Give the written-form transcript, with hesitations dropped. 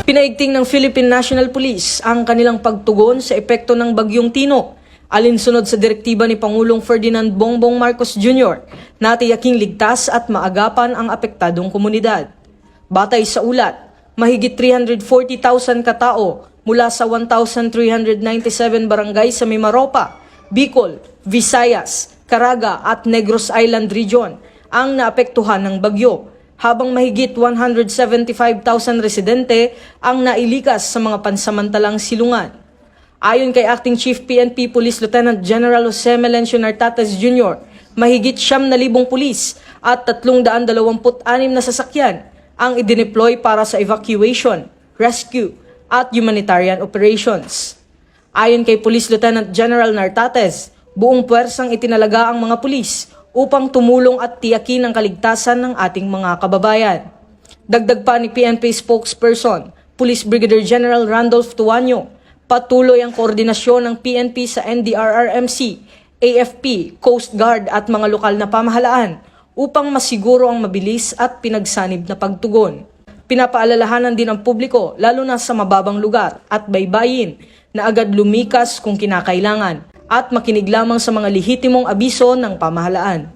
Pinaigting ng Philippine National Police ang kanilang pagtugon sa epekto ng Bagyong Tino, alinsunod sa direktiba ni Pangulong Ferdinand Bongbong Marcos Jr. na tiyaking ligtas at maagapan ang apektadong komunidad. Batay sa ulat, mahigit 340,000 katao mula sa 1,397 barangay sa Mimaropa, Bicol, Visayas, Caraga at Negros Island Region ang naapektuhan ng bagyo, habang mahigit 175,000 residente ang nailikas sa mga pansamantalang silungan. Ayon kay Acting Chief PNP Police Lieutenant General Jose Melencio Nartates Jr., mahigit 9,000 pulis at 326 na sasakyan ang idineploy para sa evacuation, rescue at humanitarian operations. Ayon kay Police Lieutenant General Nartates, buong puwersang itinalaga ang mga pulis upang tumulong at tiyakin ang kaligtasan ng ating mga kababayan. Dagdag pa ni PNP spokesperson, Police Brigadier General Randolph Tuanyo, patuloy ang koordinasyon ng PNP sa NDRRMC, AFP, Coast Guard at mga lokal na pamahalaan upang masiguro ang mabilis at pinagsanib na pagtugon. Pinapaalalahanan din ang publiko, lalo na sa mababang lugar at baybayin, na agad lumikas kung kinakailangan at makinig lamang sa mga lehitimong abiso ng pamahalaan.